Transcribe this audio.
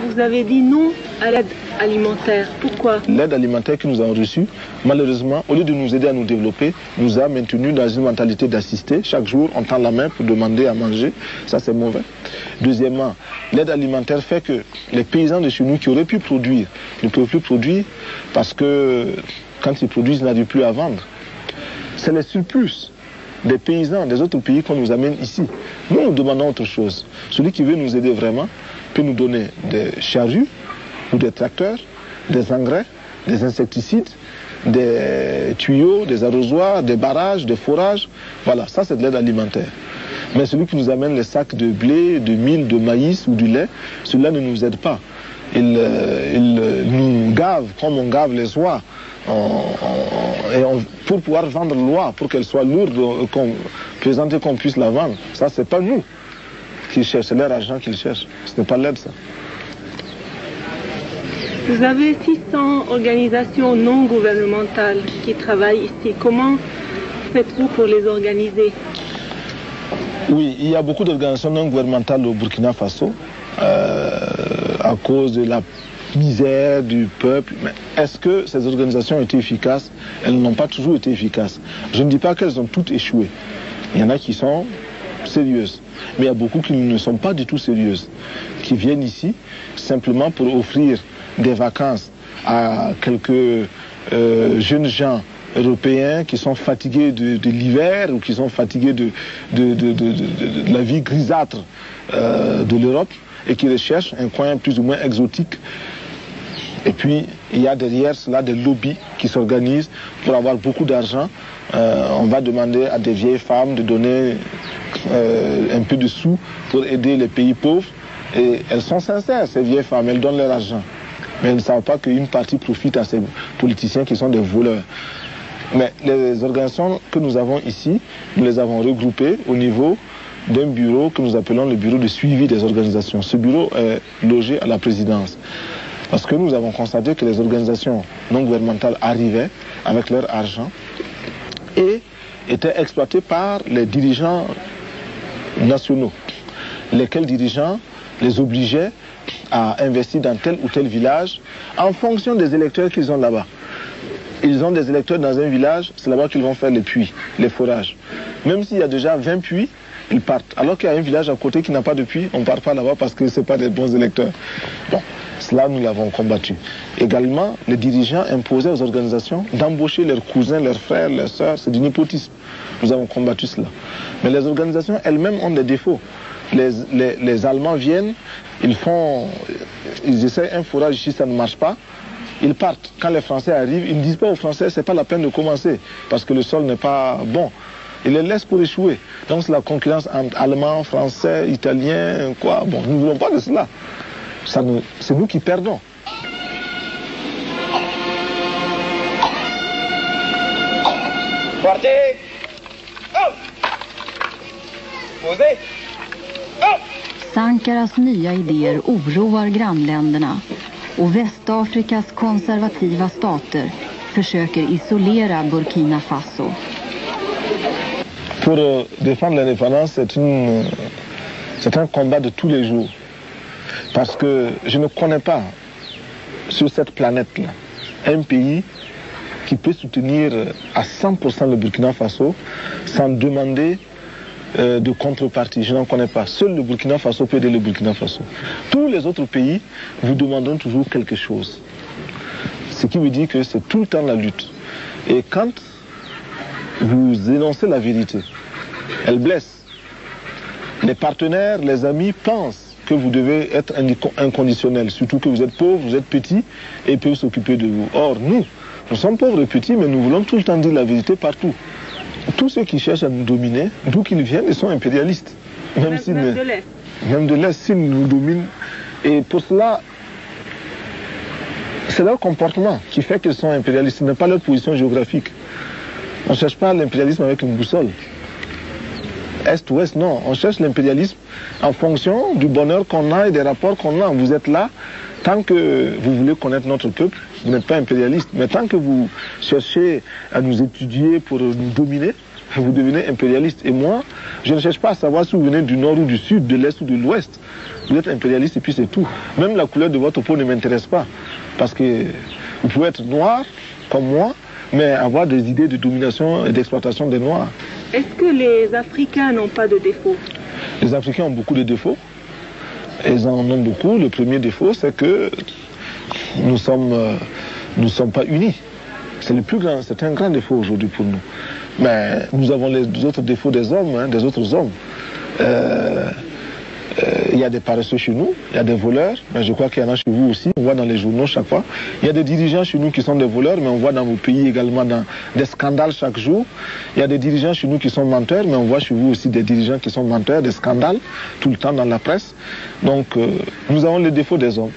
Vous avez dit non à l'aide alimentaire. Pourquoi? L'aide alimentaire que nous avons reçue, malheureusement, au lieu de nous aider à nous développer, nous a maintenus dans une mentalité d'assister. Chaque jour, on tend la main pour demander à manger. Ça, c'est mauvais. Deuxièmement, l'aide alimentaire fait que les paysans de chez nous qui auraient pu produire ne peuvent plus produire parce que quand ils produisent, ils n'arrivent plus à vendre. C'est les surplus des paysans des autres pays qu'on nous amène ici. Nous, nous demandons autre chose. Celui qui veut nous aider vraiment peut nous donner des charrues ou des tracteurs, des engrais, des insecticides, des tuyaux, des arrosoirs, des barrages, des forages. Voilà, ça c'est de l'aide alimentaire. Mais celui qui nous amène les sacs de blé, de mil, de maïs ou du lait, celui-là ne nous aide pas. Il nous gave comme on gave les oies. Pour pouvoir vendre l'oie, pour qu'elle soit lourde, présenter qu'on puisse la vendre. Ça, c'est pas nous qui cherchent, c'est leur argent qu'ils cherchent. Ce n'est pas l'aide, ça. Vous avez 600 organisations non gouvernementales qui travaillent ici. Comment faites-vous pour les organiser? Oui, il y a beaucoup d'organisations non gouvernementales au Burkina Faso à cause de la misère du peuple. Mais est-ce que ces organisations ont été efficaces? Elles n'ont pas toujours été efficaces. Je ne dis pas qu'elles ont toutes échoué. Il y en a qui sont sérieuses. Mais il y a beaucoup qui ne sont pas du tout sérieuses. Qui viennent ici simplement pour offrir des vacances à quelques jeunes gens européens qui sont fatigués de l'hiver ou qui sont fatigués de la vie grisâtre de l'Europe et qui recherchent un coin plus ou moins exotique. Et puis, il y a derrière cela des lobbies qui s'organisent pour avoir beaucoup d'argent. On va demander à des vieilles femmes de donner un peu de sous pour aider les pays pauvres. Et elles sont sincères, ces vieilles femmes, elles donnent leur argent. Mais elles ne savent pas qu'une partie profite à ces politiciens qui sont des voleurs. Mais les organisations que nous avons ici, nous les avons regroupées au niveau d'un bureau que nous appelons le bureau de suivi des organisations. Ce bureau est logé à la présidence. Parce que nous avons constaté que les organisations non gouvernementales arrivaient avec leur argent et étaient exploitées par les dirigeants nationaux. Lesquels dirigeants les obligeaient à investir dans tel ou tel village en fonction des électeurs qu'ils ont là-bas. Ils ont des électeurs dans un village, c'est là-bas qu'ils vont faire les puits, les forages. Même s'il y a déjà 20 puits, ils partent. Alors qu'il y a un village à côté qui n'a pas de puits, on ne part pas là-bas parce que ce n'est pas des bons électeurs. Bon, cela, nous l'avons combattu. Également, les dirigeants imposaient aux organisations d'embaucher leurs cousins, leurs frères, leurs sœurs. C'est du népotisme. Nous avons combattu cela. Mais les organisations elles-mêmes ont des défauts. Les Allemands viennent, ils essaient un forage ici, ça ne marche pas. Ils partent. Quand les Français arrivent, ils ne disent pas aux Français, c'est pas la peine de commencer, parce que le sol n'est pas bon. Ils les laissent pour échouer. Donc c'est la concurrence entre Allemands, Français, Italiens, quoi. Bon, nous ne voulons pas de cela. C'est nous qui perdons. Partez! Upp! Posez! Upp! Sankaras nya idéer oroar grannländerna och Västafrikas konservativa stater försöker isolera Burkina Faso. Pour défendre l'indépendance, c'est un combat de tous les jours. Parce que je ne connais pas sur cette planète-là un pays qui peut soutenir à 100% le Burkina Faso sans demander de contrepartie. Je n'en connais pas. Seul le Burkina Faso peut aider le Burkina Faso. Tous les autres pays vous demanderont toujours quelque chose. Ce qui veut dire que c'est tout le temps la lutte. Et quand vous énoncez la vérité, elle blesse. Les partenaires, les amis pensent que vous devez être inconditionnel, surtout que vous êtes pauvre, vous êtes petit et peuvent s'occuper de vous. Or, nous sommes pauvres et petits, mais nous voulons tout le temps dire la vérité partout. Tous ceux qui cherchent à nous dominer, d'où qu'ils viennent, ils sont impérialistes. Même de l'Est. Même de l'Est, s'ils nous dominent. Et pour cela, c'est leur comportement qui fait qu'ils sont impérialistes. Ce n'est pas leur position géographique. On ne cherche pas l'impérialisme avec une boussole. Est-ouest, non. On cherche l'impérialisme en fonction du bonheur qu'on a et des rapports qu'on a. Vous êtes là, tant que vous voulez connaître notre peuple, vous n'êtes pas impérialiste. Mais tant que vous cherchez à nous étudier pour nous dominer, vous devenez impérialiste. Et moi, je ne cherche pas à savoir si vous venez du nord ou du sud, de l'est ou de l'ouest. Vous êtes impérialiste et puis c'est tout. Même la couleur de votre peau ne m'intéresse pas. Parce que vous pouvez être noir comme moi, mais avoir des idées de domination et d'exploitation des Noirs. Est-ce que les Africains n'ont pas de défauts? Les Africains ont beaucoup de défauts. Ils en ont beaucoup. Le premier défaut, c'est que nous sommes pas unis. C'est le plus grand, c'est un grand défaut aujourd'hui pour nous. Mais nous avons les autres défauts des hommes, hein, des autres hommes. Il y a des paresseux chez nous, il y a des voleurs, mais je crois qu'il y en a chez vous aussi, on voit dans les journaux chaque fois. Il y a des dirigeants chez nous qui sont des voleurs, mais on voit dans vos pays également des scandales chaque jour. Il y a des dirigeants chez nous qui sont menteurs, mais on voit chez vous aussi des dirigeants qui sont menteurs, des scandales, tout le temps dans la presse. Donc, nous avons les défauts des hommes.